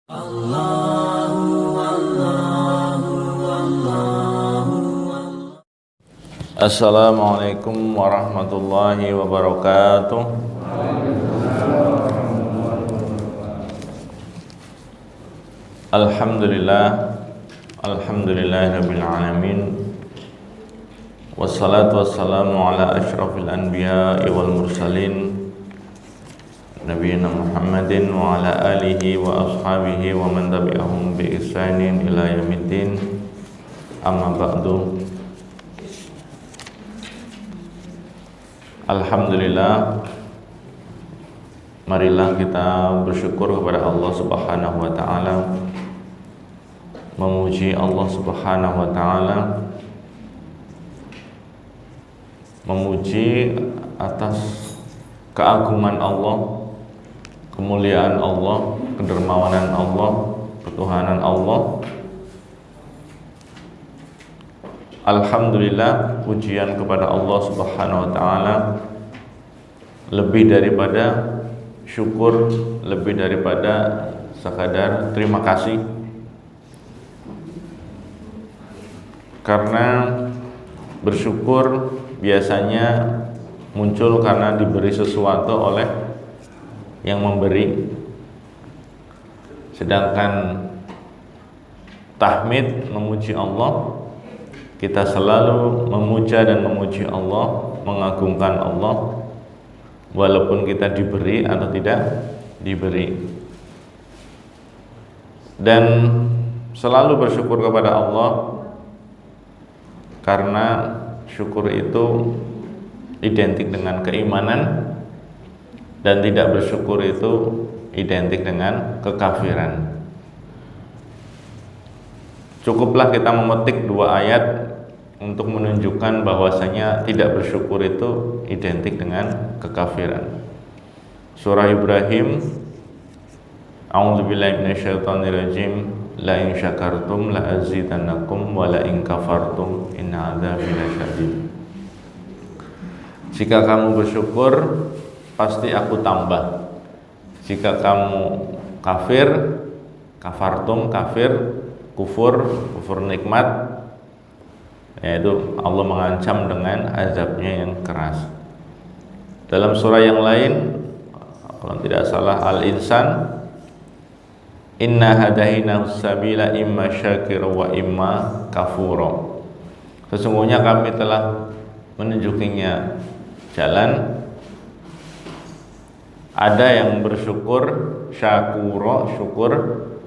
Assalamualaikum warahmatullahi wabarakatuh. Alhamdulillahirabbil alamin. Wassalatu wassalamu ala asyrafil anbiya'i wal mursalin nabiyina Muhammadin wa ala alihi wa ashabihi wa man tabi'ahum bi ihsanin ila yaumiddin. Amma ba'du. Alhamdulillah, marilah kita bersyukur kepada Allah Subhanahu wa taala, memuji Allah Subhanahu wa taala, memuji atas keagungan Allah, kemuliaan Allah, kedermawanan Allah, ketuhanan Allah. Alhamdulillah, pujian kepada Allah Subhanahu wa taala lebih daripada syukur, lebih daripada sekadar terima kasih. Karena bersyukur biasanya muncul karena diberi sesuatu oleh yang memberi. Sedangkan tahmid, memuji Allah, kita selalu memuja dan memuji Allah, mengagungkan Allah, walaupun kita diberi atau tidak diberi. Dan selalu bersyukur kepada Allah, karena syukur itu identik dengan keimanan, dan tidak bersyukur itu identik dengan kekafiran. Cukuplah kita memetik dua ayat untuk menunjukkan bahwasanya tidak bersyukur itu identik dengan kekafiran. Surah Ibrahim, A'udzubillahi minasyaitonirrajim, la in syakartum la azidannakum wa la in kafartum inna adzabi lasyadid. Jika kamu bersyukur, pasti aku tambah. Jika kamu kafir, kafartum, kafir, kufur nikmat, yaitu Allah mengancam dengan azabnya yang keras. Dalam surah yang lain, kalau tidak salah Al-Insan, inna hadainahu sabila imma syakira wa imma kafura. Sesungguhnya kami telah menunjukinya jalan, ada yang bersyukur, syakura, syukur,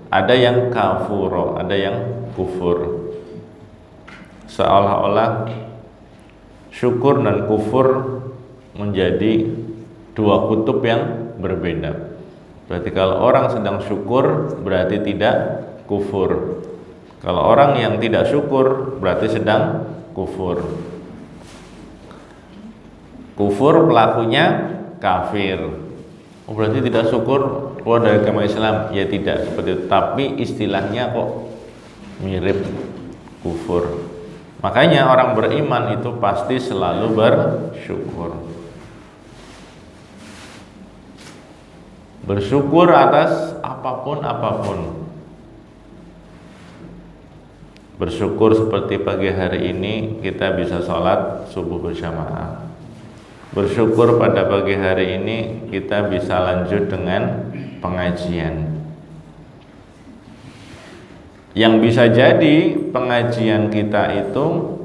ada yang kafura, ada yang kufur. Seolah-olah syukur dan kufur menjadi dua kutub yang berbeda. Berarti kalau orang sedang syukur berarti tidak kufur. Kalau orang yang tidak syukur berarti sedang kufur. Kufur pelakunya kafir. Oh, berarti tidak syukur keluar dari agama Islam? Ya tidak seperti itu. Tapi istilahnya kok mirip kufur. Makanya orang beriman itu pasti selalu bersyukur. Bersyukur atas apapun. Bersyukur seperti pagi hari ini kita bisa sholat subuh berjamaah. Bersyukur pada pagi hari ini kita bisa lanjut dengan pengajian. Yang bisa jadi pengajian kita itu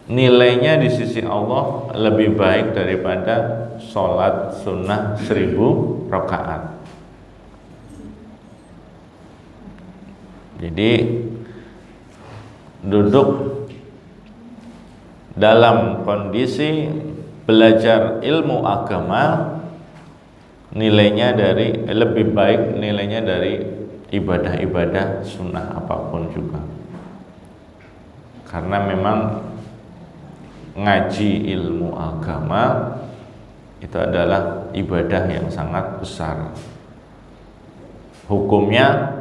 nilainya di sisi Allah lebih baik daripada sholat sunnah 1000 rakaat. Jadi duduk dalam kondisi belajar ilmu agama nilainya lebih baik nilainya dari ibadah-ibadah sunnah apapun juga. Karena memang ngaji ilmu agama itu adalah ibadah yang sangat besar. Hukumnya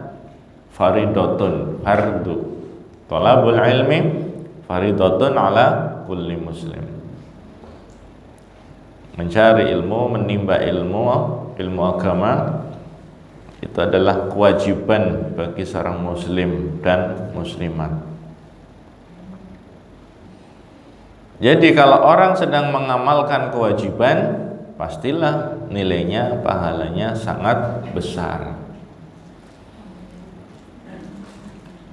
fardhu. Thalabul ilmi fardhatun ala kulli muslim. Mencari ilmu, menimba ilmu agama Itu adalah kewajiban bagi seorang muslim dan muslimat. Jadi kalau orang sedang mengamalkan kewajiban, pastilah nilainya, pahalanya sangat besar.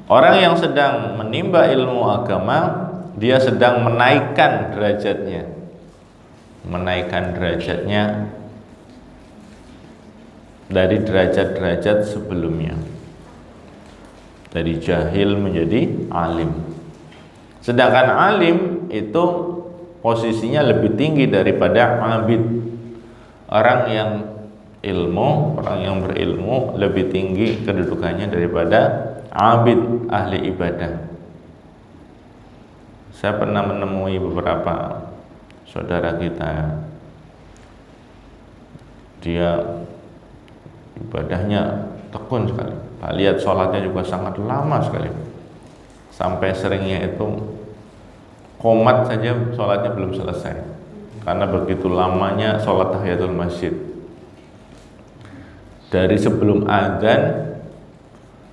Orang yang sedang menimba ilmu agama, dia sedang menaikkan derajatnya. Menaikkan derajatnya dari derajat-derajat sebelumnya. Dari jahil menjadi alim. Sedangkan alim itu posisinya lebih tinggi daripada abid. Orang yang berilmu lebih tinggi kedudukannya daripada abid, ahli ibadah. Saya pernah menemui beberapa saudara kita, dia ibadahnya tekun sekali. Lihat sholatnya juga sangat lama sekali. Sampai seringnya itu qomat saja sholatnya belum selesai, karena begitu lamanya sholat tahiyatul masjid. Dari sebelum azan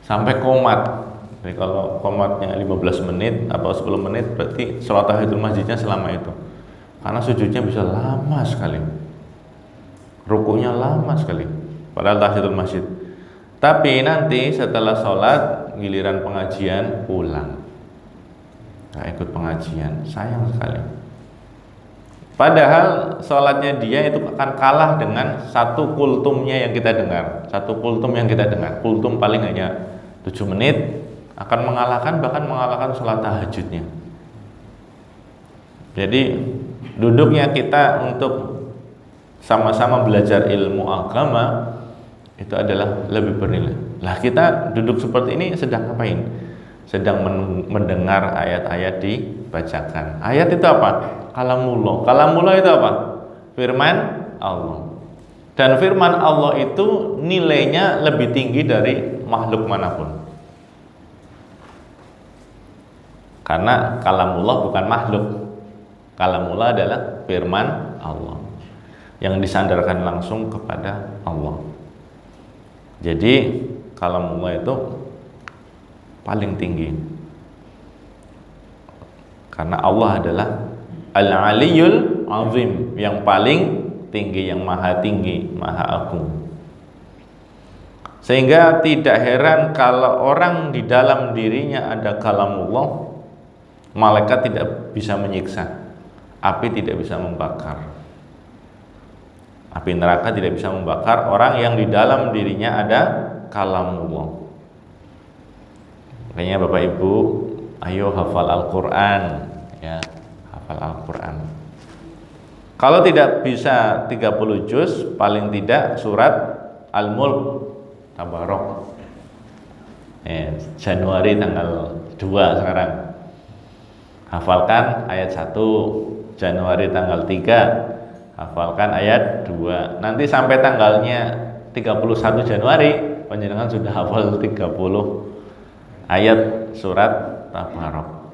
sampai qomat. Jadi kalau qomatnya 15 menit atau 10 menit, berarti sholat tahiyatul masjidnya selama itu. Karena sujudnya bisa lama sekali, rukunya lama sekali, padahal tahiyatul masjid. Tapi nanti setelah sholat, giliran pengajian pulang, nggak ikut pengajian, sayang sekali. Padahal sholatnya dia itu akan kalah dengan satu kultumnya yang kita dengar. Satu kultum yang kita dengar, kultum paling hanya 7 menit, akan bahkan mengalahkan sholat tahajudnya. Jadi duduknya kita untuk sama-sama belajar ilmu agama itu adalah lebih bernilai. Lah kita duduk seperti ini sedang ngapain? Sedang mendengar ayat-ayat dibacakan. Ayat itu apa? Kalamullah. Kalamullah itu apa? Firman Allah. Dan firman Allah itu nilainya lebih tinggi dari makhluk manapun. Karena kalamullah bukan makhluk. Kalamullah adalah firman Allah yang disandarkan langsung kepada Allah. Jadi kalamullah itu paling tinggi, karena Allah adalah Al-Aliyul Azim, yang paling tinggi, yang maha tinggi, maha agung. Sehingga tidak heran kalau orang di dalam dirinya ada kalamullah, malaikat tidak bisa menyiksa, api tidak bisa membakar, api neraka tidak bisa membakar orang yang di dalam dirinya ada kalamullah. Makanya Bapak Ibu, ayo hafal Al-Quran, ya, hafal Al-Quran. Kalau tidak bisa 30 juz, paling tidak surat Al-Mulk, Tabarok. Januari tanggal 2 sekarang. Hafalkan ayat 1, Januari tanggal 3, hafalkan ayat 2. Nanti sampai tanggalnya 31 Januari, panjenengan sudah hafal 30 ayat surat Tabarok.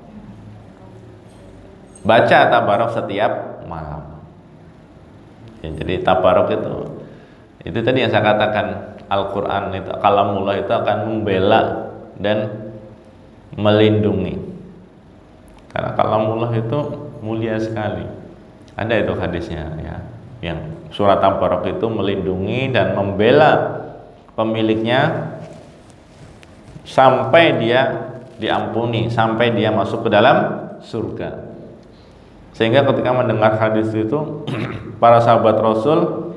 Baca Tabarok setiap malam. Ya, jadi Tabarok itu tadi yang saya katakan, Al-Quran itu, kalamullah itu akan membela dan melindungi. Karena kalamullah itu mulia sekali. Ada itu hadisnya, ya, yang surat Tabarok itu melindungi dan membela pemiliknya sampai dia diampuni, sampai dia masuk ke dalam surga. Sehingga ketika mendengar hadis itu, para sahabat Rasul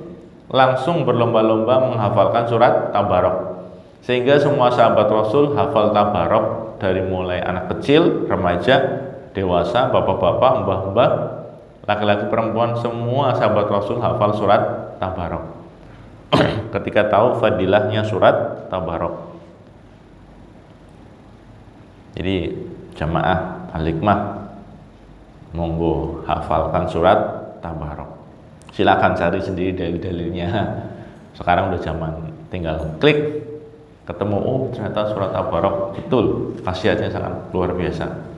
langsung berlomba-lomba menghafalkan surat Tabarok. Sehingga semua sahabat Rasul hafal Tabarok, dari mulai anak kecil, remaja, dewasa, bapak-bapak, mbah-mbah, laki-laki, perempuan, semua sahabat Rasul hafal surat Tabarok. Ketika tahu fadilahnya surat Tabarok. Jadi jamaah Al-Hikmah, monggo hafalkan surat Tabarok. Silakan cari sendiri dalil-dalilnya. Sekarang udah zaman, tinggal klik, ketemu, oh ternyata surat Tabarok betul, khasiatnya sangat luar biasa.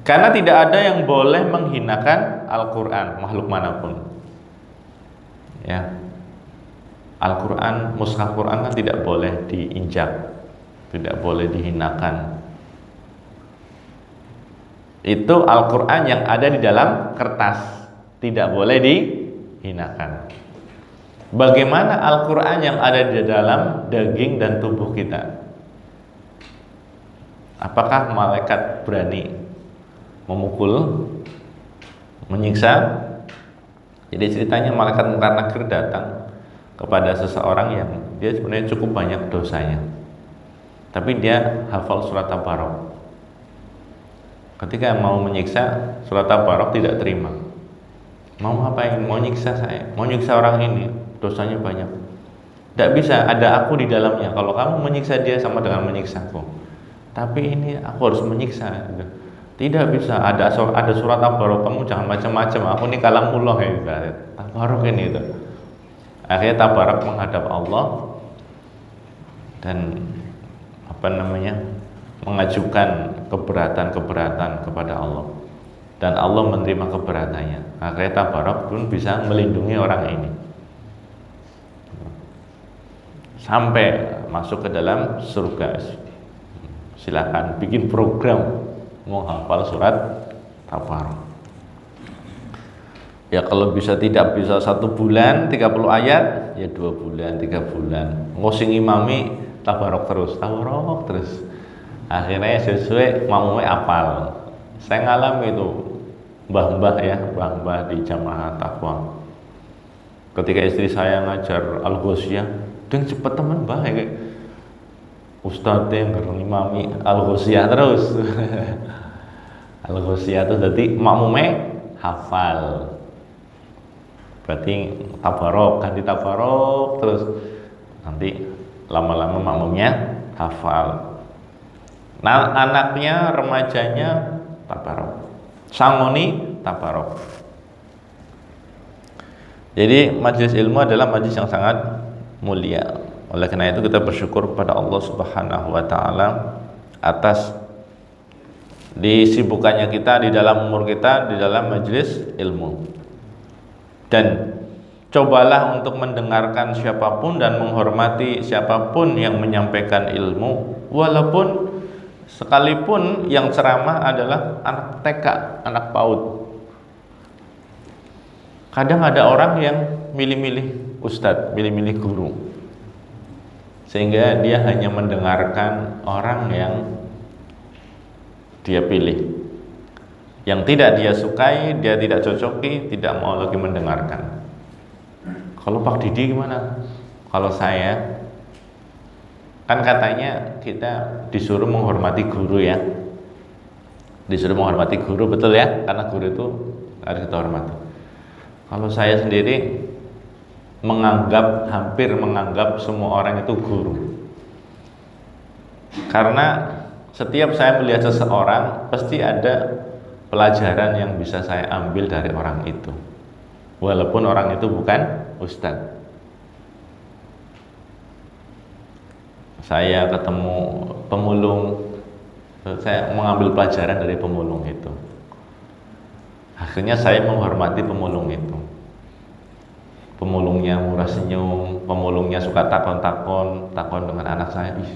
Karena tidak ada yang boleh menghinakan Al-Quran, makhluk manapun, ya. Al-Quran, mushaf Quran kan tidak boleh diinjak, tidak boleh dihinakan. Itu Al-Quran yang ada di dalam kertas, tidak boleh dihinakan. Bagaimana Al-Quran yang ada di dalam daging dan tubuh kita? Apakah malaikat berani memukul, menyiksa? Jadi ceritanya malaikat Munkar Nakir datang kepada seseorang yang dia sebenarnya cukup banyak dosanya, tapi dia hafal surat Tabarok. Ketika mau menyiksa, surat Tabarok tidak terima. Mau ngapain? Mau nyiksa saya, mau nyiksa orang ini, dosanya banyak. Tidak bisa, ada aku di dalamnya. Kalau kamu menyiksa dia sama dengan menyiksaku. Tapi ini aku harus menyiksa. Tidak bisa, ada surat Tabarok, kamu jangan macam-macam. Aku ini kalamullah ya. Tabarok ini itu. Akhirnya Tabarok menghadap Allah dan mengajukan keberatan kepada Allah, dan Allah menerima keberatannya. Akhirnya Tabarok pun bisa melindungi orang ini sampai masuk ke dalam surga. Silakan bikin program mau hafal surat Tabarok. Ya kalau tidak bisa 1 bulan 30 ayat, ya 2 bulan 3 bulan. Ngosing imami Tabarok terus. Akhirnya sesuai makmumnya apal. Saya ngalami itu mbah-mbah di jamaah takwa. Ketika istri saya ngajar Al-Ghoshiyah, deng cepet temen mbah kayak ustadz yang ngimami Al-Ghoshiyah terus. Al-Ghoshiyah itu berarti makmumnya hafal. Berarti Tabarok, ganti Tabarok terus. Nanti lama-lama makmumnya hafal. Nah, anaknya, remajanya Tabarok, sangoni Tabarok. Jadi majelis ilmu adalah majelis yang sangat mulia. Oleh karena itu kita bersyukur kepada Allah Subhanahu wa taala atas disibukannya kita di dalam umur kita di dalam majelis ilmu. Dan cobalah untuk mendengarkan siapapun dan menghormati siapapun yang menyampaikan ilmu, walaupun sekalipun yang ceramah adalah anak TK, anak PAUD. Kadang ada orang yang milih-milih ustadz, milih-milih guru, sehingga dia hanya mendengarkan orang yang dia pilih. Yang tidak dia sukai, dia tidak cocoki, tidak mau lagi mendengarkan. Kalau Pak Didi gimana? Kalau saya, kan katanya kita disuruh menghormati guru ya. Disuruh menghormati guru, betul ya? Karena guru itu harus kita hormati. Kalau saya sendiri hampir menganggap semua orang itu guru. Karena setiap saya melihat seseorang, pasti ada pelajaran yang bisa saya ambil dari orang itu, walaupun orang itu bukan ustadz. Saya ketemu pemulung, saya mengambil pelajaran dari pemulung itu. Akhirnya saya menghormati pemulung itu. Pemulungnya murah senyum, pemulungnya suka takon dengan anak saya, ih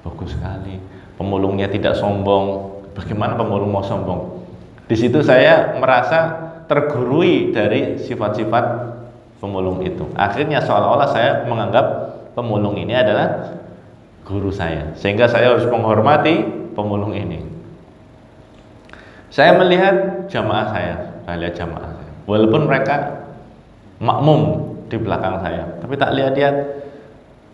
bagus sekali. Pemulungnya tidak sombong. Bagaimana pemulung mau sombong? Di situ saya merasa tergurui dari sifat-sifat pemulung itu. Akhirnya seolah-olah saya menganggap pemulung ini adalah guru saya, sehingga saya harus menghormati pemulung ini. Saya melihat jamaah saya lihat jamaah saya, walaupun mereka makmum di belakang saya, tapi tak lihat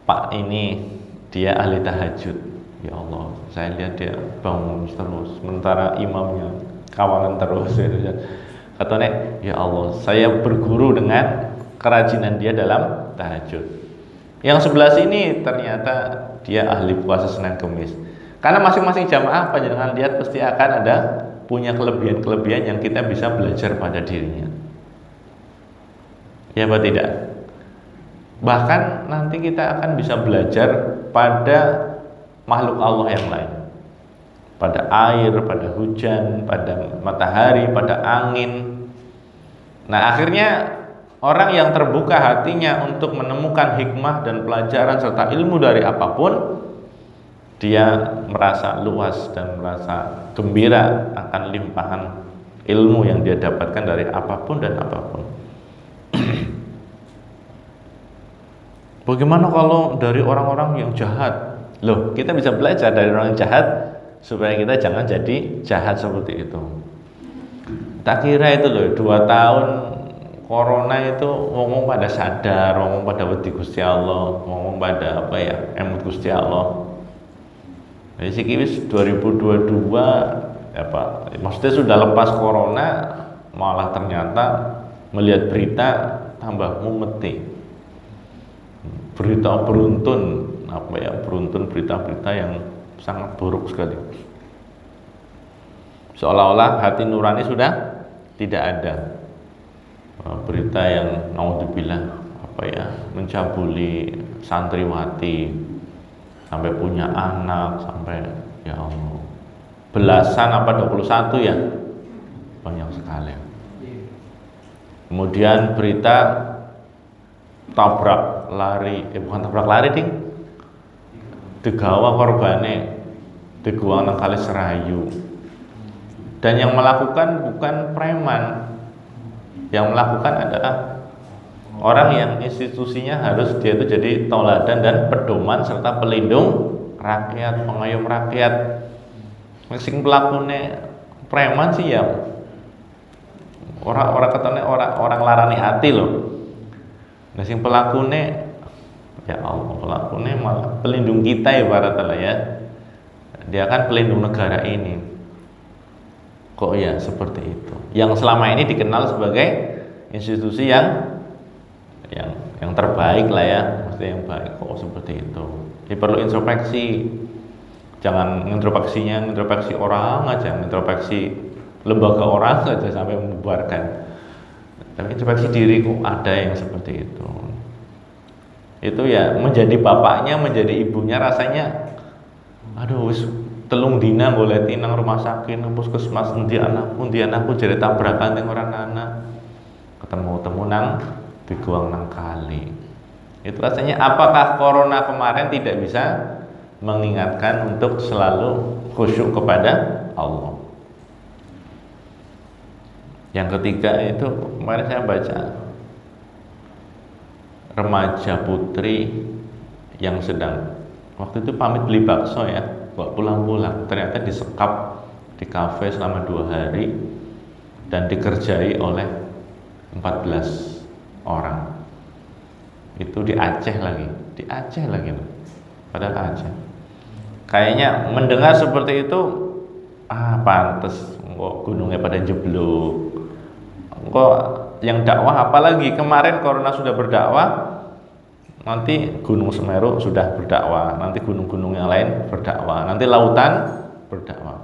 Pak ini dia ahli tahajud. Ya Allah, saya lihat dia bangun terus, sementara imamnya kawangan terus. Katanya, ya Allah, saya berguru dengan kerajinan dia dalam tahajud. Yang sebelah sini ternyata dia ahli puasa Senin Kemis. Karena masing-masing jamaah panjenengan lihat pasti akan ada punya kelebihan-kelebihan yang kita bisa belajar pada dirinya. Ya apa tidak? Bahkan nanti kita akan bisa belajar pada makhluk Allah yang lain, pada air, pada hujan, pada matahari, pada angin. Nah akhirnya orang yang terbuka hatinya untuk menemukan hikmah dan pelajaran serta ilmu dari apapun, dia merasa luas dan merasa gembira akan limpahan ilmu yang dia dapatkan dari apapun dan apapun. Bagaimana kalau dari orang-orang yang jahat? Loh, kita bisa belajar dari orang yang jahat supaya kita jangan jadi jahat seperti itu. Tak kira itu loh, 2 tahun corona itu ngomong pada sadar, ngomong pada wedi Gusti Allah, ngomong pada apa ya, emut Gusti Allah. Jadi sikis 2022 apa, maksudnya sudah lepas corona, malah ternyata melihat berita tambah mumeti. Berita beruntun, apa ya, beruntun berita-berita yang sangat buruk sekali. Seolah-olah hati nurani sudah tidak ada. Berita yang naudzubillah apa ya, mencabuli santriwati sampai punya anak, sampai ya Allah, belasan apa 21 ya, banyak sekali. Kemudian berita tabrak lari, bukan tabrak lari ding, digawa korbane, digawa nang kali Serayu, dan yang melakukan bukan preman, yang melakukan adalah orang yang institusinya harus dia itu jadi tauladan dan pedoman serta pelindung rakyat, pengayom rakyat. Sing pelakune preman sih ya orang katanya orang larani hati loh. Nah sing pelakune ya Allah, pelakune malah pelindung kita ibaratnya ya. Dia kan pelindung negara ini. Kok ya seperti itu? Yang selama ini dikenal sebagai institusi yang terbaik lah ya, maksudnya yang baik, kok seperti itu. Jadi perlu introspeksi. Jangan introspeksi orang aja, introspeksi lembaga orang aja sampai membubarkan. Tapi introspeksi diri, kok ada yang seperti itu. Itu ya menjadi bapaknya, menjadi ibunya rasanya aduh telung dina boleh tinang rumah sakit, nang puskesmas, endi anakku jadi tabrakan dengan orang anak. Ketemu nang diguang nang kali. Itu rasanya apakah corona kemarin tidak bisa mengingatkan untuk selalu khusyuk kepada Allah. Yang ketiga itu kemarin saya baca remaja putri yang sedang waktu itu pamit beli bakso ya, buat pulang-pulang, ternyata disekap di kafe selama 2 hari dan dikerjai oleh 14 orang. Itu di Aceh lagi loh. Padahal Aceh. Kayaknya mendengar seperti itu, pantes kok gunungnya pada jeblok. Kok yang dakwah apalagi kemarin corona sudah berdakwah, nanti Gunung Semeru sudah berdakwah, nanti gunung-gunung yang lain berdakwah, nanti lautan berdakwah.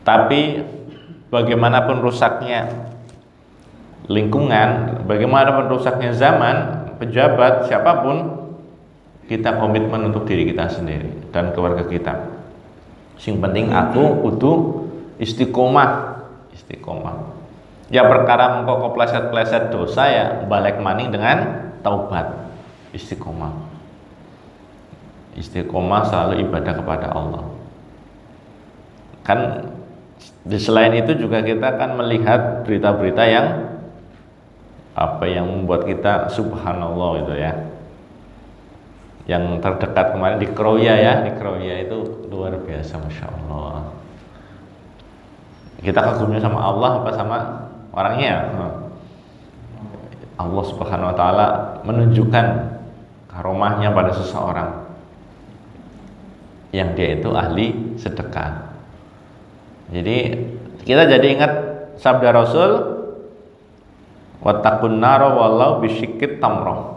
Tapi bagaimanapun rusaknya lingkungan, bagaimanapun rusaknya zaman, pejabat, siapapun, kita komitmen untuk diri kita sendiri dan keluarga kita. Sing penting aku kudu istiqomah. Ya perkara mengko kepleset-pleset dosa ya balik maning dengan taubat. Istiqomah selalu ibadah kepada Allah. Kan selain itu juga kita akan melihat berita-berita yang membuat kita subhanallah itu ya. Yang terdekat kemarin di Kroya ya, di Kroya itu luar biasa, masya Allah. Kita kagumnya sama Allah apa sama orangnya? Allah Subhanahu Wa Taala menunjukkan karomahnya pada seseorang yang dia itu ahli sedekah. Jadi kita jadi ingat sabda Rasul, wattaqun nara walau bisyikit tamroh.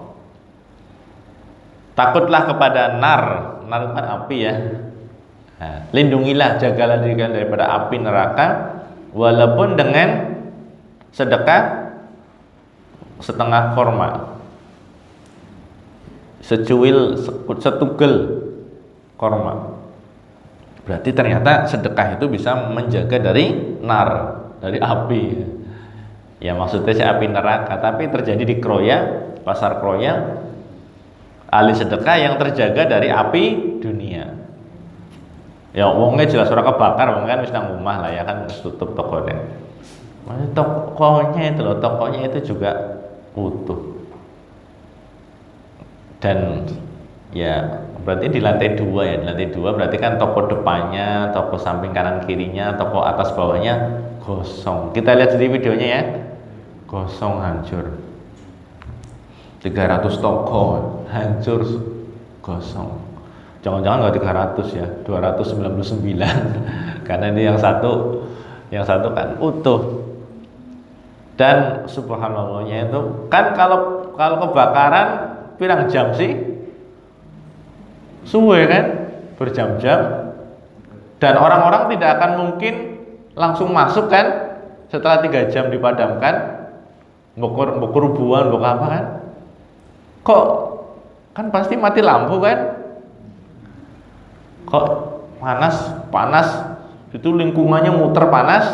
Takutlah kepada nar kan api ya. Nah, lindungilah, jagalah diri kalian daripada api neraka walaupun dengan sedekah setengah korma, setugel korma. Berarti ternyata sedekah itu bisa menjaga dari nar, dari api. Ya maksudnya si api neraka, tapi terjadi di Kroya, pasar Kroya, ahli sedekah yang terjaga dari api dunia. Ya wongnya jelas ora kebakar, kan wis nang omah lah ya kan, tutup tokonya. Tokonya itu loh, tokonya itu juga utuh. Dan ya berarti di lantai 2 ya, di lantai 2 berarti kan toko depannya, toko samping kanan kirinya, toko atas bawahnya kosong. Kita lihat di videonya ya, kosong, hancur. 300 toko hancur, kosong. Jangan-jangan nggak 300 ya, 299 karena ini yang satu kan utuh. Dan subhanallahnya itu kan kalau kebakaran pirang jam sih? Suwe kan, berjam-jam. Dan orang-orang tidak akan mungkin langsung masuk kan setelah 3 jam dipadamkan. Bukur buan, bukan apa kan? Kok kan pasti mati lampu kan? Kok panas itu lingkungannya muter panas,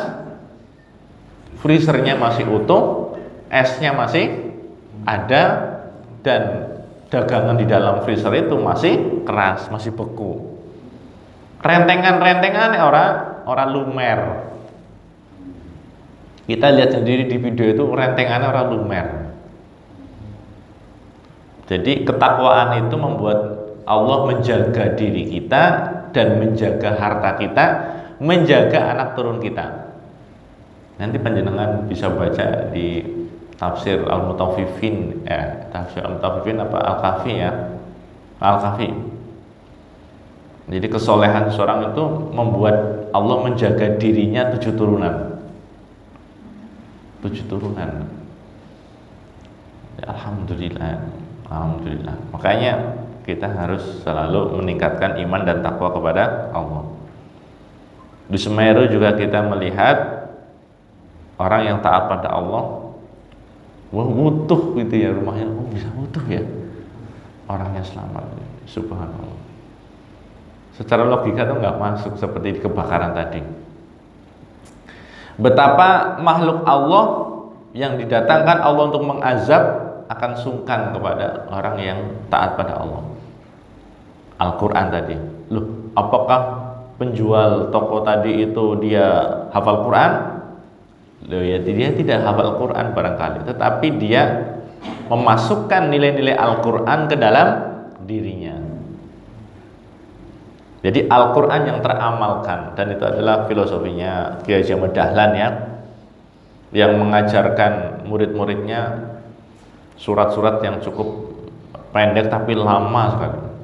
freezernya masih utuh, esnya masih ada, dan dagangan di dalam freezer itu masih keras, masih beku. Rentengan orang lumer. Kita lihat sendiri di video itu rentengannya orang lumer. Jadi ketakwaan itu membuat Allah menjaga diri kita dan menjaga harta kita, menjaga anak turun kita. Nanti panjenengan bisa baca di tafsir Al-Mutaffifin, tafsir Al-Mutaffifin apa Al-Kafi ya, Al-Kafi. Jadi kesolehan seorang itu membuat Allah menjaga dirinya 7 turunan. 7 turunan. Ya, Alhamdulillah. Makanya kita harus selalu meningkatkan iman dan takwa kepada Allah. Di Semeru juga kita melihat orang yang taat pada Allah, wah utuh gitu ya rumahnya, bisa utuh ya orangnya selamat, subhanallah. Secara logika itu nggak masuk seperti di kebakaran tadi. Betapa makhluk Allah yang didatangkan Allah untuk mengazab akan sungkan kepada orang yang taat pada Allah. Al-Quran tadi, loh apakah penjual toko tadi itu dia hafal Quran? Loh ya, dia tidak hafal Quran barangkali, tetapi dia memasukkan nilai-nilai Al-Quran ke dalam dirinya. Jadi Al-Quran yang teramalkan, dan itu adalah filosofinya Kiai Haji Ahmad Dahlan ya, yang mengajarkan murid-muridnya surat-surat yang cukup pendek tapi lama sekali.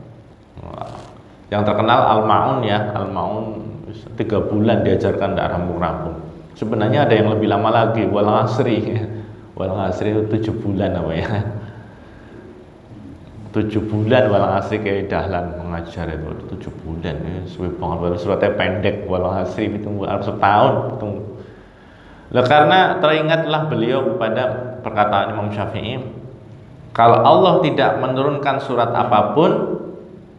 Yang terkenal Al-Ma'un ya, Al-Ma'un 3 bulan diajarkan tidak rampung-rampung. Sebenarnya ada yang lebih lama lagi, Wal Asri. Wal Asri itu 7 bulan apa ya, 7 bulan Wal Asri kayak Dahlan mengajar itu 7 bulan ya, suwe banget. Suratnya pendek, Wal Asri itu harus setahun. Nah, karena teringatlah beliau kepada perkataan Imam Syafi'i, kalau Allah tidak menurunkan surat apapun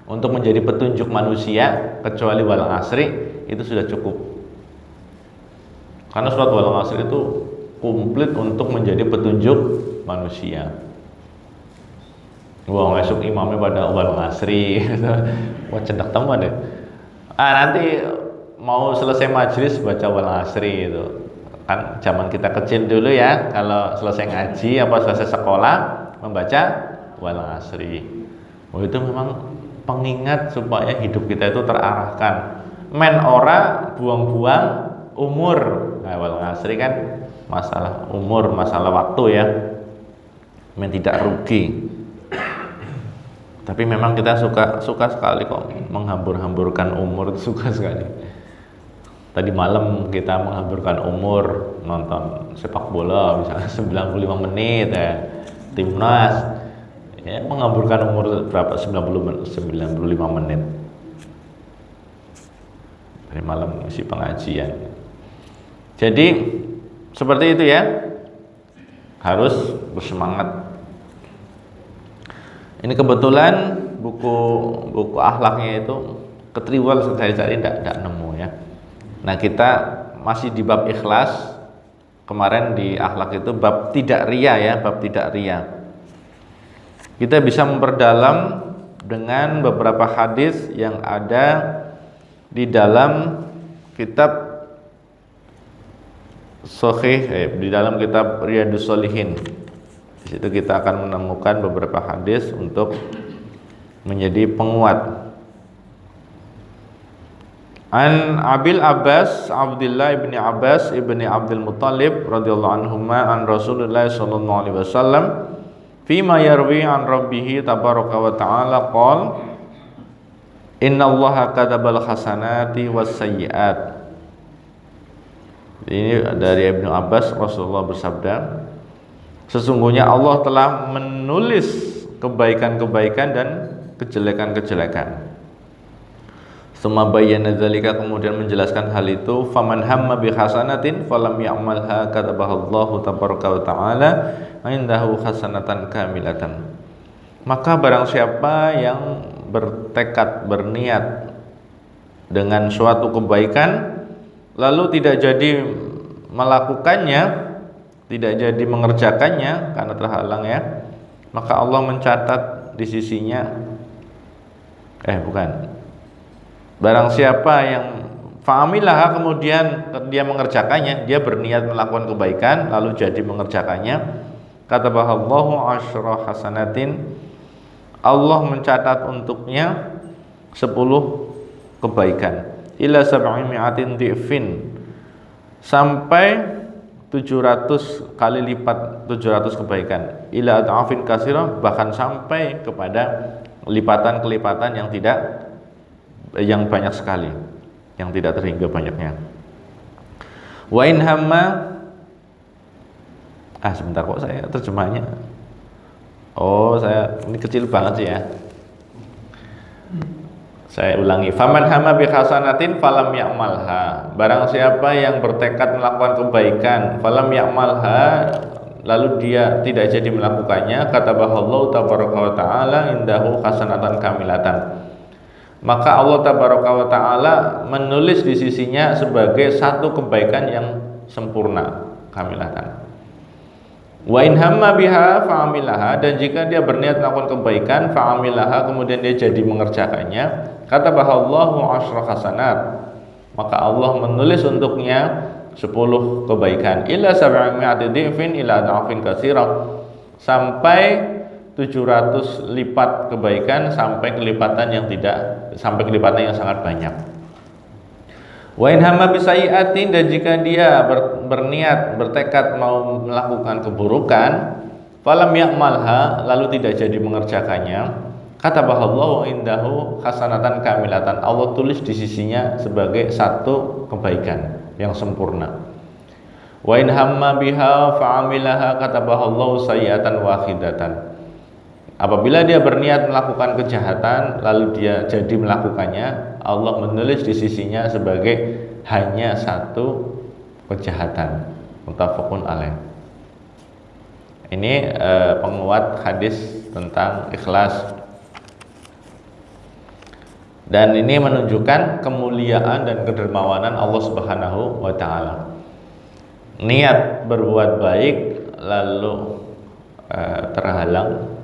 untuk menjadi petunjuk manusia kecuali Wal Asri, itu sudah cukup. Karena surat Wal Asri itu komplit untuk menjadi petunjuk manusia. Wah, masuk imamnya pada Wal Asri. Wah, cendak teman deh. Nanti mau selesai majelis baca Wal Asri itu. Kan zaman kita kecil dulu ya, kalau selesai ngaji apa selesai sekolah membaca Wal Asri. Oh, itu memang pengingat supaya hidup kita itu terarahkan. Men ora buang-buang umur. Nah, Wal Asri kan masalah umur, masalah waktu ya. Men tidak rugi. Tapi memang kita suka sekali kok menghambur-hamburkan umur, itu suka sekali. Tadi malam kita menghamburkan umur nonton sepak bola misalnya 95 menit ya, timnas ya, menghamburkan umur berapa, 95 menit. Tadi malam isi pengajian. Jadi seperti itu ya, harus bersemangat. Ini kebetulan buku akhlaknya itu Ketriwal saya cari tidak nemu ya. Nah, kita masih di bab ikhlas. kemarin di akhlak itu bab tidak ria ya, bab tidak ria. Kita bisa memperdalam dengan beberapa hadis yang ada di dalam kitab Sahih, di dalam kitab Riyadhus Shalihin. Di situ kita akan menemukan beberapa hadis untuk menjadi penguat. An Abil Abbas Abdullah ibni Abbas ibni Abdul Muttalib radhiyallahu anhuma an Rasulullah sallallahu alaihi wasallam fima yarwi an rabbih tabaraka wa ta'ala qala innallaha katabal hasanati was sayyiat. Ini dari Ibnu Abbas, Rasulullah bersabda, sesungguhnya Allah telah menulis kebaikan-kebaikan dan kejelekan-kejelekan. Summa bayyana dzalika, kemudian menjelaskan hal itu, faman hamma bi hasanatin falam ya'malha katabahallahu tabaraka wa ta'ala indahu hasanatan kamilatan. Maka barang siapa yang bertekad, berniat dengan suatu kebaikan lalu tidak jadi melakukannya, tidak jadi mengerjakannya karena terhalang ya, maka Allah mencatat di sisinya barang siapa yang fa'amilaha, kemudian dia mengerjakannya, dia berniat melakukan kebaikan lalu jadi mengerjakannya, katabahallahu asyra hasanatin, Allah mencatat untuknya 10 kebaikan, ila sab'i mi'atin dhi'fin, sampai 700 kali lipat 700 kebaikan, ila ad'afin katsira, bahkan sampai kepada lipatan-kelipatan yang banyak sekali, yang tidak terhingga banyaknya. Wa in hamma, sebentar kok saya terjemahnya. Saya ini kecil banget sih ya. Saya ulangi, faman hamma bi hasanatin falam ya'malha, barang siapa yang bertekad melakukan kebaikan, falam ya'malha, lalu dia tidak jadi melakukannya, katabahallahu tabaraka wa ta'ala indahu hasanatan kamilatan, maka Allah tabaraka wa ta'ala menulis di sisinya sebagai satu kebaikan yang sempurna, kamilatan. Wa in hamma biha fa'amilaha, dan jika dia berniat melakukan kebaikan, fa'amilaha, kemudian dia jadi mengerjakannya, katabahallahu asyra hasanat, maka Allah menulis untuknya 10 kebaikan, ila sab'imi'ati dhifin ila ad'afin katsira, sampai 700 lipat kebaikan, sampai kelipatan yang sangat banyak. Wa in hamma bisayyi'atin, dan jika dia berniat, bertekad mau melakukan keburukan, falam ya'malha, lalu tidak jadi mengerjakannya, katabahallahu indahu hasanatan kamilatan, Allah tulis di sisinya sebagai satu kebaikan yang sempurna. Wa in hamma biha fa'amilaha katabahallahu sayyi'atan wahidatan, apabila dia berniat melakukan kejahatan lalu dia jadi melakukannya, Allah menulis di sisinya sebagai hanya satu kejahatan. Muttafaqun alaih. Ini penguat hadis tentang ikhlas, dan ini menunjukkan kemuliaan dan kedermawanan Allah Subhanahu wa ta'ala. Niat berbuat baik lalu terhalang,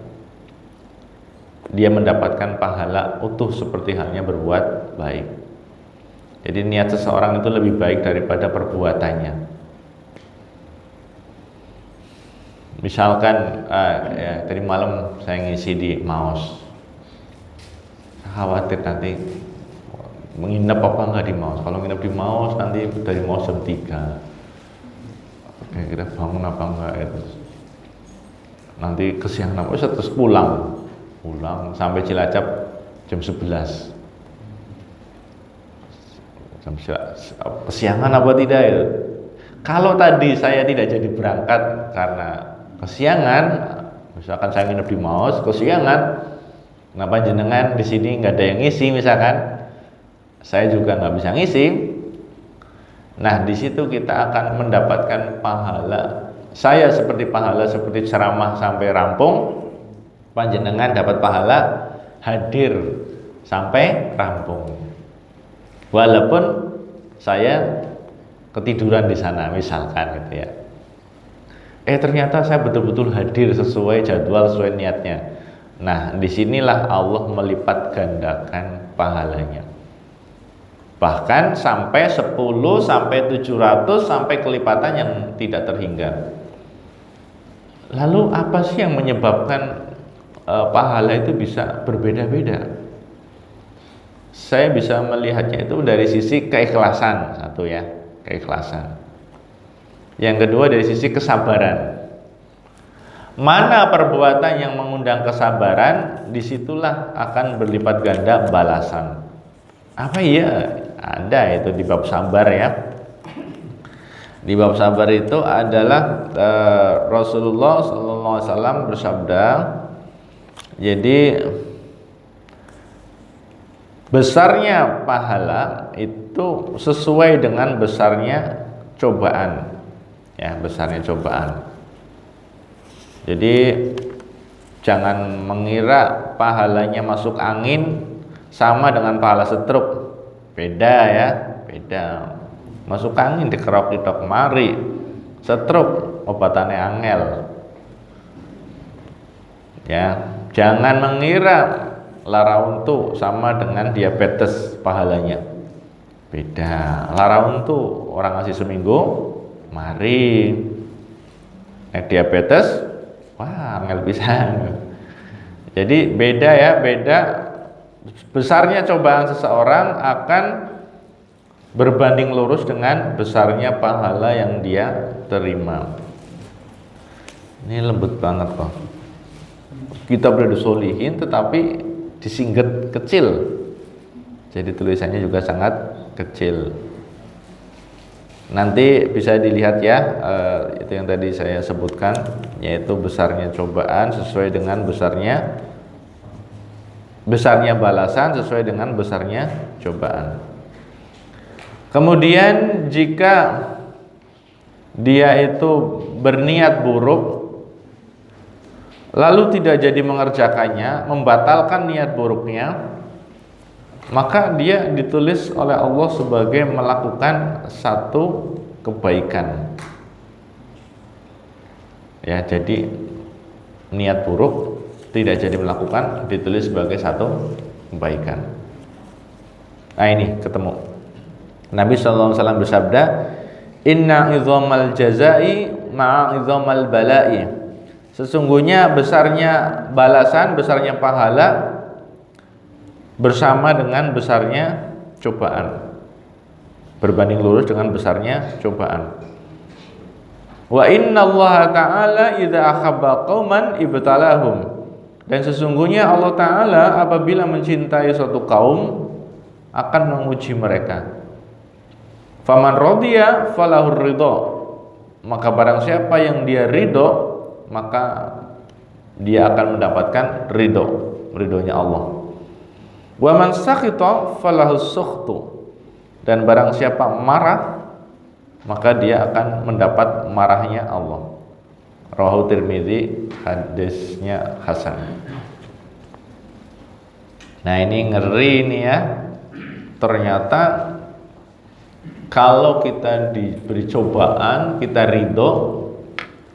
dia mendapatkan pahala utuh seperti halnya berbuat baik. Jadi niat seseorang itu lebih baik daripada perbuatannya. Misalkan tadi malam saya ngisi di Maus, khawatir nanti menginap apa enggak di Maus. Kalau nginep di Maus nanti dari Maus jam 3, kira-kira bangun apa enggak itu. Nanti kesiangan terus pulang sampai Cilacap jam 11. Kesiangan apa tidak itu? Kalau tadi saya tidak jadi berangkat karena kesiangan, misalkan saya nginep di Maus kesiangan, kenapa jenengan di sini nggak ada yang ngisi, misalkan saya juga nggak bisa ngisi. Nah, di situ kita akan mendapatkan pahala. Saya seperti pahala seperti ceramah sampai rampung, panjenengan dapat pahala hadir sampai rampung, walaupun saya ketiduran di sana misalkan gitu ya. Ternyata saya betul-betul hadir sesuai jadwal, sesuai niatnya. Nah, disinilah Allah melipat gandakan pahalanya. Bahkan sampai 10, sampai 700, sampai kelipatan yang tidak terhingga. Lalu apa sih yang menyebabkan pahala itu bisa berbeda-beda? Saya bisa melihatnya itu dari sisi keikhlasan, satu ya, keikhlasan. Yang kedua dari sisi kesabaran. Mana perbuatan yang mengundang kesabaran, disitulah akan berlipat ganda balasan. Apa iya? Ada itu di bab sabar ya. Di bab sabar itu adalah Rasulullah SAW bersabda, jadi besarnya pahala itu sesuai dengan besarnya cobaan. Ya, besarnya cobaan. Jadi jangan mengira pahalanya masuk angin sama dengan pahala setruk. Beda ya, beda. Masuk angin dikerok kemari, setruk obatannya angel. Ya, jangan mengira lara untu sama dengan diabetes pahalanya. Beda. Lara untu orang ngasih seminggu, mari. Diabetes, wah angel pisan. Jadi beda ya, beda. Besarnya cobaan seseorang akan berbanding lurus dengan besarnya pahala yang dia terima. Ini lembut banget kok. Kita berada solihin tetapi disingkat kecil. Jadi tulisannya juga sangat kecil. Nanti bisa dilihat ya, itu yang tadi saya sebutkan, yaitu besarnya cobaan sesuai dengan besarnya balasan sesuai dengan besarnya cobaan. Kemudian jika dia itu berniat buruk lalu tidak jadi mengerjakannya, membatalkan niat buruknya, maka dia ditulis oleh Allah sebagai melakukan satu kebaikan. Ya, jadi niat buruk tidak jadi melakukan ditulis sebagai satu kebaikan. Nah, ini ketemu. Nabi SAW bersabda, "Inna idzamal jazai ma'a idzamal bala'i." Sesungguhnya besarnya balasan, besarnya pahala bersama dengan besarnya cobaan, berbanding lurus dengan besarnya cobaan. Wa inna Allah ta'ala idza ahabba qauman ibtalahum. Dan sesungguhnya Allah Ta'ala apabila mencintai suatu kaum akan menguji mereka. Faman radiya falahur ridho. Maka barang siapa yang dia ridho, maka dia akan mendapatkan ridhonya Allah. Wa man sakhita falahu sukhtu. Dan barang siapa marah, maka dia akan mendapat marahnya Allah. Rawahu Tirmidzi, hadisnya hasan. Nah, ini ngeri nih ya. Ternyata kalau kita diberi cobaan, kita ridho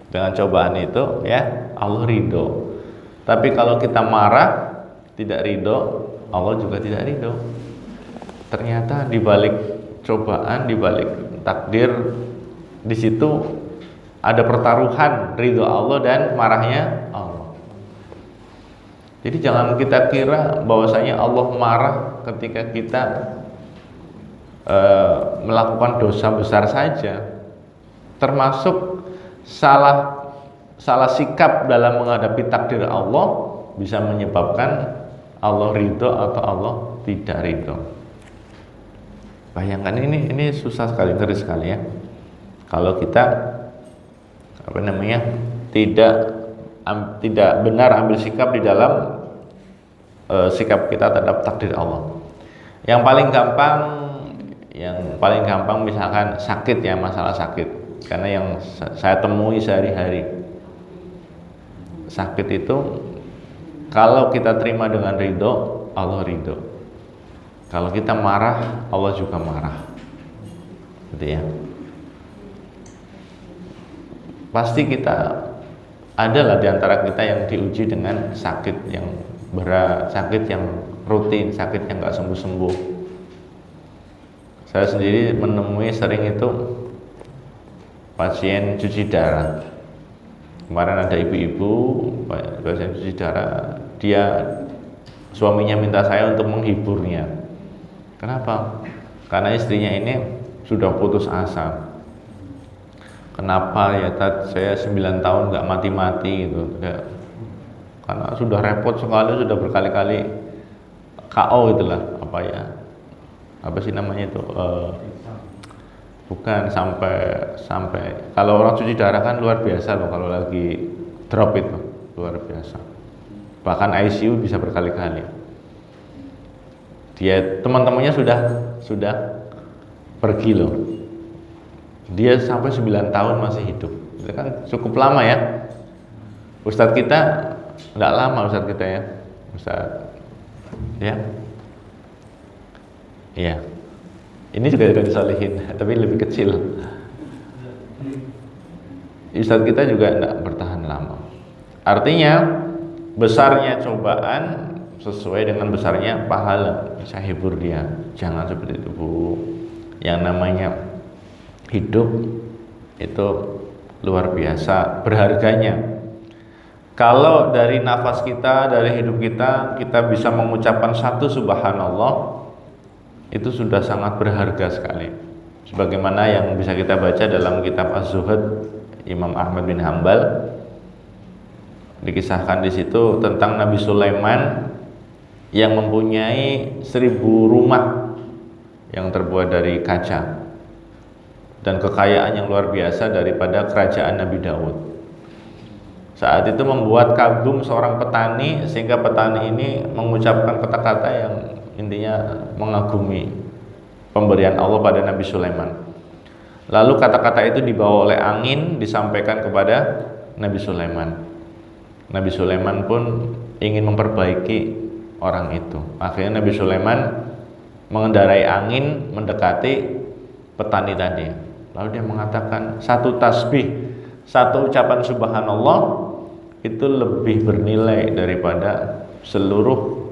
dengan cobaan itu, ya Allah ridho. Tapi kalau kita marah, tidak ridho, Allah juga tidak ridho. Ternyata di balik cobaan, di balik takdir, di situ ada pertaruhan ridho Allah dan marahnya Allah. Jadi jangan kita kira bahwasanya Allah marah ketika kita melakukan dosa besar saja. Termasuk salah sikap dalam menghadapi takdir Allah bisa menyebabkan Allah ridho atau Allah tidak ridho. Bayangkan ini susah sekali, ngeri sekali ya. Kalau kita tidak benar ambil sikap di dalam sikap kita terhadap takdir Allah. Yang paling gampang misalkan sakit ya, masalah sakit. Karena yang saya temui sehari-hari, sakit itu kalau kita terima dengan ridho, Allah ridho. Kalau kita marah, Allah juga marah. Gitu ya. pasti kita adalah di antara kita yang diuji dengan sakit yang berat, sakit yang rutin, sakit yang nggak sembuh-sembuh. Saya sendiri menemui sering itu pasien cuci darah. Kemarin ada ibu-ibu pasien cuci darah, suaminya minta saya untuk menghiburnya. Kenapa? Karena istrinya ini sudah putus asa. Kenapa ya Tat, saya 9 tahun nggak mati-mati gitu ya, karena sudah repot sekali, sudah berkali-kali KO itulah, apa sih namanya itu, bukan sampai kalau orang cuci darah kan luar biasa loh, kalau lagi drop itu luar biasa, bahkan ICU bisa berkali-kali. Dia teman-temannya sudah pergi loh. Dia sampai 9 tahun masih hidup. Itu kan cukup lama ya. Ustadz kita nggak lama, Ustadz kita ya. Ustadz ya. Iya. Ini juga udah disolihin, tapi lebih kecil. Ustadz kita juga nggak bertahan lama. Artinya besarnya cobaan sesuai dengan besarnya pahala. Bisa hibur dia. Jangan seperti itu, Bu. Yang namanya hidup itu luar biasa berharganya. Kalau dari nafas kita, dari hidup kita, kita bisa mengucapkan satu subhanallah, itu sudah sangat berharga sekali. Sebagaimana yang bisa kita baca dalam kitab Az-Zuhud Imam Ahmad bin Hambal, dikisahkan di situ tentang Nabi Sulaiman yang mempunyai 1000 rumah yang terbuat dari kaca dan kekayaan yang luar biasa daripada kerajaan Nabi Daud. Saat itu membuat kagum seorang petani, sehingga petani ini mengucapkan kata-kata yang intinya mengagumi pemberian Allah pada Nabi Sulaiman. Lalu kata-kata itu dibawa oleh angin, disampaikan kepada Nabi Sulaiman. Nabi Sulaiman pun ingin memperbaiki orang itu. Akhirnya Nabi Sulaiman mengendarai angin mendekati petani tadi. Lalu dia mengatakan, satu tasbih, satu ucapan subhanallah itu lebih bernilai daripada seluruh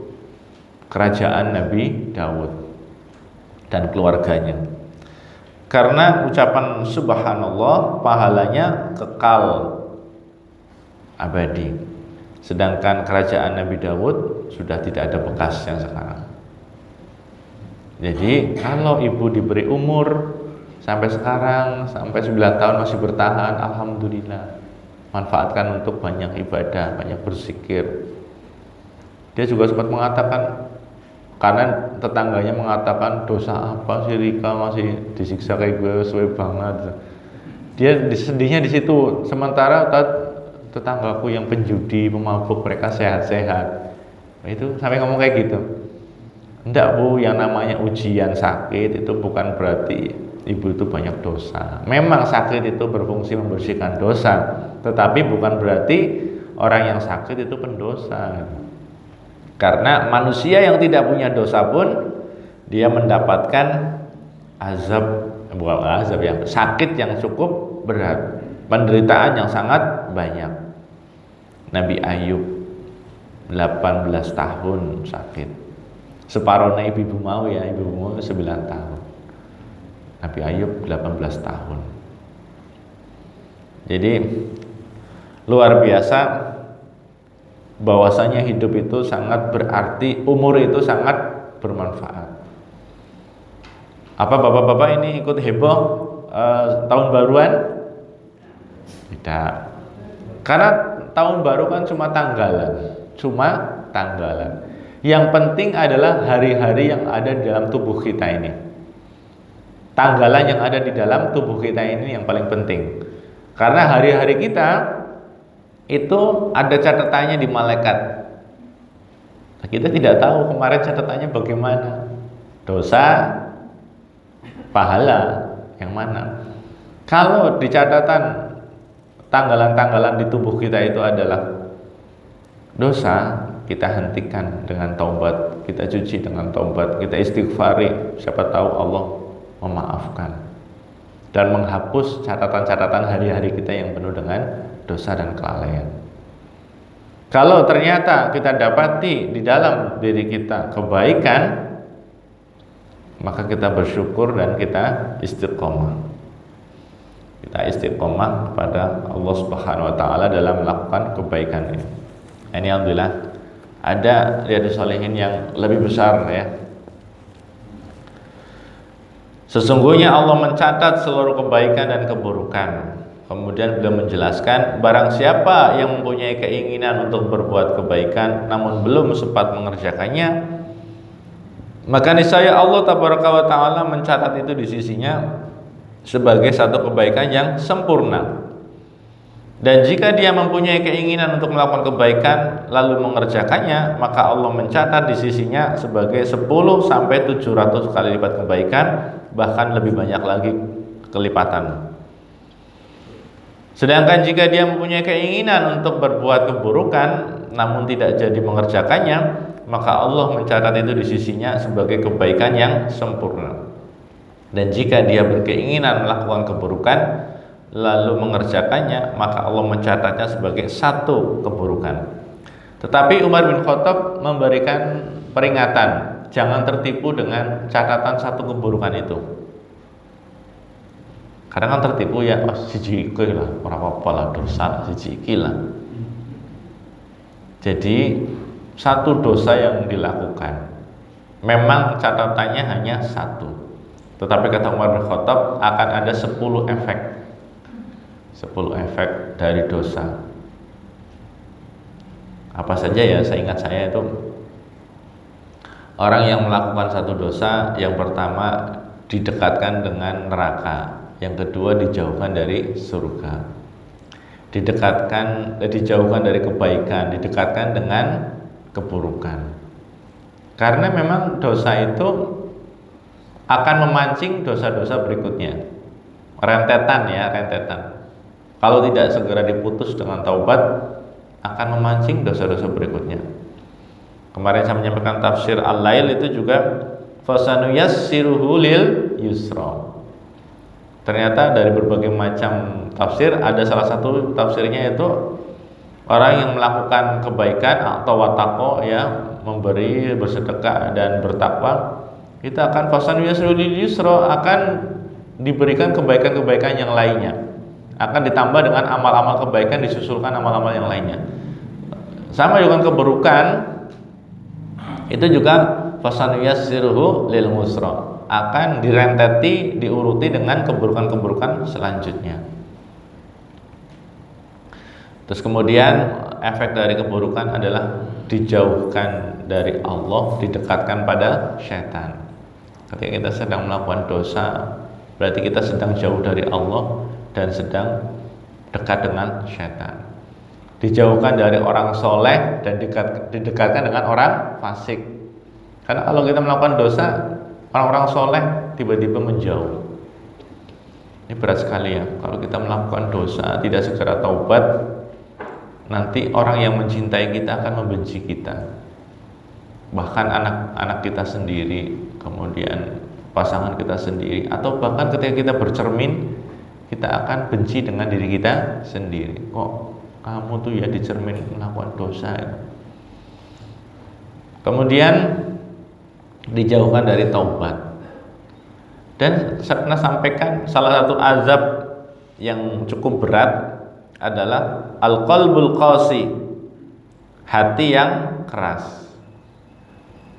kerajaan Nabi Daud dan keluarganya. Karena ucapan subhanallah pahalanya kekal abadi. Sedangkan kerajaan Nabi Daud sudah tidak ada bekas yang sekarang. Jadi kalau ibu diberi umur sampai sekarang, sampai 9 tahun masih bertahan, alhamdulillah. Manfaatkan untuk banyak ibadah, banyak berzikir. Dia juga sempat mengatakan, karena tetangganya mengatakan, dosa apa sih Rika masih disiksa kayak gue, sesuai banget. Dia sedihnya di situ. Sementara tetanggaku yang penjudi, pemabuk, mereka sehat-sehat. Itu sampai ngomong kayak gitu. Enggak, Bu, yang namanya ujian sakit itu bukan berarti ibu itu banyak dosa. Memang sakit itu berfungsi membersihkan dosa, tetapi bukan berarti orang yang sakit itu pendosa. Karena manusia yang tidak punya dosa pun dia mendapatkan sakit yang cukup berat, penderitaan yang sangat banyak. Nabi Ayub 18 tahun sakit. Separuhnya ibu mau 9 tahun. Nabi Ayub 18 tahun. Jadi luar biasa bahwasanya hidup itu sangat berarti, umur itu sangat bermanfaat. Apa bapak-bapak ini ikut heboh tahun baruan? Tidak. Karena tahun baru kan cuma tanggalan. Yang penting adalah hari-hari yang ada di dalam tubuh kita ini. Tanggalan yang ada di dalam tubuh kita ini yang paling penting. Karena hari-hari kita itu ada catatannya di malaikat. Nah, kita tidak tahu kemarin catatannya bagaimana. Dosa, pahala, yang mana. Kalau di catatan tanggalan-tanggalan di tubuh kita itu adalah dosa, kita hentikan dengan taubat, kita cuci dengan taubat, kita istighfari, siapa tahu Allah memaafkan. dan menghapus catatan-catatan hari-hari kita yang penuh dengan dosa dan kelalaian. Kalau ternyata kita dapati di dalam diri kita kebaikan, maka kita bersyukur dan kita istiqomah. Kita istiqomah kepada Allah Subhanahu wa taala dalam melakukan kebaikan ini. Ini alhamdulillah ada Riyadhus Shalihin yang lebih besar ya. Sesungguhnya Allah mencatat seluruh kebaikan dan keburukan. Kemudian beliau menjelaskan, barang siapa yang mempunyai keinginan untuk berbuat kebaikan namun belum sempat mengerjakannya, maka niscaya Allah Tabaraka wa Ta'ala mencatat itu di sisinya sebagai satu kebaikan yang sempurna. Dan jika dia mempunyai keinginan untuk melakukan kebaikan lalu mengerjakannya, maka Allah mencatat di sisinya sebagai 10 sampai 700 kali lipat kebaikan, bahkan lebih banyak lagi kelipatan. Sedangkan jika dia mempunyai keinginan untuk berbuat keburukan namun tidak jadi mengerjakannya, maka Allah mencatat itu di sisinya sebagai kebaikan yang sempurna. Dan jika dia berkeinginan melakukan keburukan lalu mengerjakannya, maka Allah mencatatnya sebagai satu keburukan. Tetapi Umar bin Khattab memberikan peringatan, jangan tertipu dengan catatan satu keburukan itu. Kadang kan tertipu ya, oh siji iki lah, ora apa-apa lah, dosa siji iki lah. Jadi satu dosa yang dilakukan memang catatannya hanya satu, tetapi kata Umar bin Khattab akan ada 10 efek, 10 efek dari dosa. Apa saja ya, seingat saya itu orang yang melakukan satu dosa, yang pertama didekatkan dengan neraka, yang kedua dijauhkan dari surga, dijauhkan dari kebaikan, didekatkan dengan keburukan. Karena memang dosa itu akan memancing dosa-dosa berikutnya, rentetan. Kalau tidak segera diputus dengan taubat, akan memancing dosa-dosa berikutnya. Kemarin saya menyampaikan tafsir Al-Lail itu juga fasanuyassiruhu lil yusra. Ternyata dari berbagai macam tafsir, ada salah satu tafsirnya itu orang yang melakukan kebaikan atau wataqo ya, memberi, bersedekah dan bertakwa, itu akan fasanuyassiruhu lil yusra, akan diberikan kebaikan-kebaikan yang lainnya, akan ditambah dengan amal-amal kebaikan, disusulkan amal-amal yang lainnya. Sama dengan keburukan, itu juga fasanuyassiruhu lil musra, akan direnteti, diuruti dengan keburukan-keburukan selanjutnya. Terus kemudian efek dari keburukan adalah dijauhkan dari Allah, didekatkan pada syaitan. Ketika kita sedang melakukan dosa, berarti kita sedang jauh dari Allah dan sedang dekat dengan syaitan. Dijauhkan dari orang soleh dan didekatkan dengan orang fasik. Karena kalau kita melakukan dosa, orang-orang soleh tiba-tiba menjauh. Ini berat sekali ya. Kalau kita melakukan dosa tidak segera taubat, nanti orang yang mencintai kita akan membenci kita. Bahkan anak-anak kita sendiri, kemudian pasangan kita sendiri, atau bahkan ketika kita bercermin, kita akan benci dengan diri kita sendiri. Kok kamu tuh ya dicermin melakukan dosa ya? Kemudian dijauhkan dari taubat. Dan saya pernah sampaikan salah satu azab yang cukup berat adalah al-qalbul qasi, hati yang keras.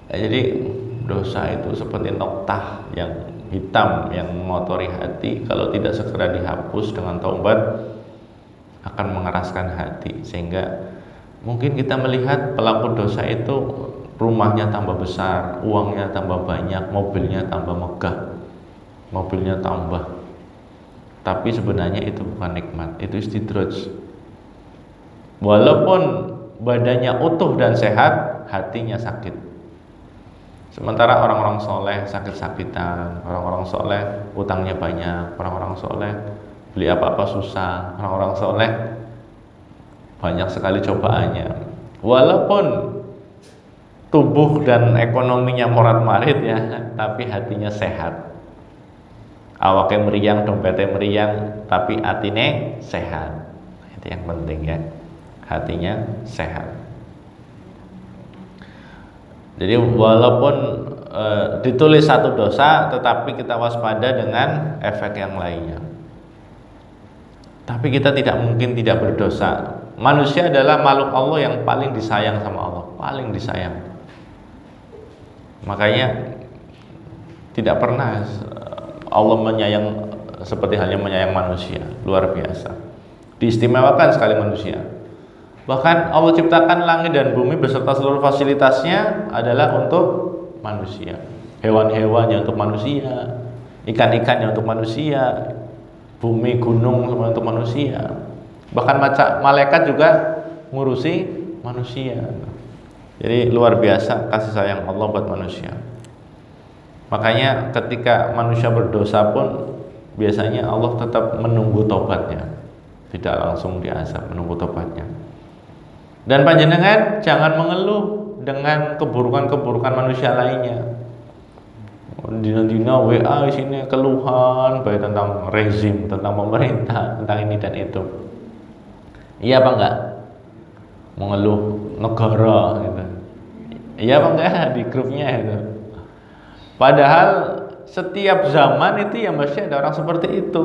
Jadi dosa itu seperti noktah yang hitam yang mengotori hati. Kalau tidak segera dihapus dengan taubat, akan mengeraskan hati, sehingga mungkin kita melihat pelaku dosa itu rumahnya tambah besar, uangnya tambah banyak, mobilnya tambah megah, mobilnya tambah, tapi sebenarnya itu bukan nikmat, itu istidraj. Walaupun badannya utuh dan sehat, hatinya sakit. Sementara orang-orang soleh sakit-sakitan, orang-orang soleh utangnya banyak, orang-orang soleh beli apa-apa susah, orang-orang soleh banyak sekali cobaannya. Walaupun tubuh dan ekonominya morat-marit ya, tapi hatinya sehat. awake meriang, dompete meriang, tapi atine sehat. Itu yang penting ya, hatinya sehat. Jadi walaupun ditulis satu dosa, tetapi kita waspada dengan efek yang lainnya. Tapi kita tidak mungkin tidak berdosa. Manusia adalah makhluk Allah yang paling disayang sama Allah, paling disayang. Makanya tidak pernah Allah menyayang seperti halnya menyayang manusia, luar biasa. Diistimewakan sekali manusia. Bahkan Allah ciptakan langit dan bumi beserta seluruh fasilitasnya adalah untuk manusia. Hewan-hewannya untuk manusia, ikan-ikannya untuk manusia, bumi, gunung semua untuk manusia. Bahkan malaikat juga ngurusi manusia. Jadi luar biasa kasih sayang Allah buat manusia. Makanya ketika manusia berdosa pun biasanya Allah tetap menunggu tobatnya, tidak langsung diazab, menunggu tobatnya. Dan panjenengan jangan mengeluh dengan keburukan-keburukan manusia lainnya. Dina-dina WA isinya keluhan baik tentang rezim, tentang pemerintah, tentang ini dan itu. Iya apa enggak? Mengeluh negara gitu. Iya apa enggak di grupnya itu? Padahal setiap zaman itu ya mesti ada orang seperti itu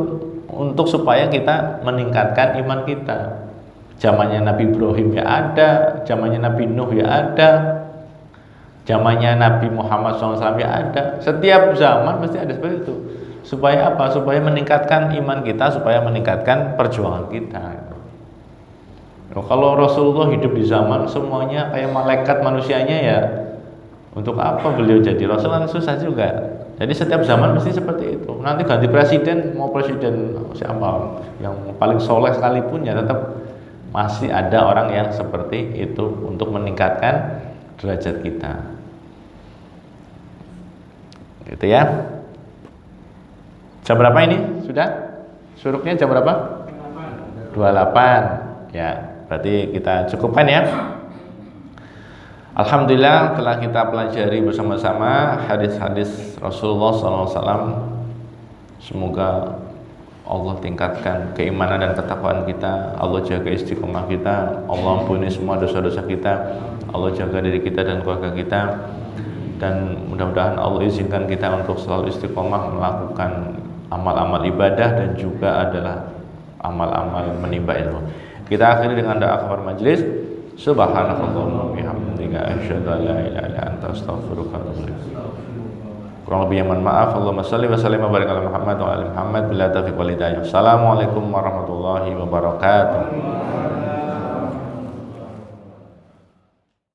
untuk supaya kita meningkatkan iman kita. Zamannya Nabi Ibrahim ya ada, zamannya Nabi Nuh ya ada, zamannya Nabi Muhammad SAW ya ada. Setiap zaman mesti ada seperti itu. Supaya apa? Supaya meningkatkan iman kita, supaya meningkatkan perjuangan kita. Kalau Rasulullah hidup di zaman semuanya kayak malaikat manusianya ya, untuk apa beliau jadi Rasul? Kan susah juga. Jadi setiap zaman mesti seperti itu. Nanti ganti presiden, mau presiden siapa yang paling soleh sekalipun ya tetap masih ada orang yang seperti itu untuk meningkatkan derajat kita. Gitu ya. Jam berapa ini? Sudah? Suruknya jam berapa? 28. Ya, berarti kita cukupkan ya. Alhamdulillah telah kita pelajari bersama-sama hadis-hadis Rasulullah SAW. Semoga Allah tingkatkan keimanan dan ketakwaan kita, Allah jaga istiqomah kita, Allah ampuni semua dosa-dosa kita, Allah jaga diri kita dan keluarga kita, dan mudah-mudahan Allah izinkan kita untuk selalu istiqomah melakukan amal-amal ibadah dan juga adalah amal-amal menimba ilmu. Kita akhiri dengan doa kafar majlis. Subhanakallahumma bihamdika asyhadu an la ilaha illa anta astaghfiruka wa atubu ilaik. Kurang lebihnya mohon maaf. Allahumma shalli wa sallim wa barik ala Muhammad wa ala Muhammad bila taufiq wal hidayah. Assalamualaikum warahmatullahi wabarakatuh.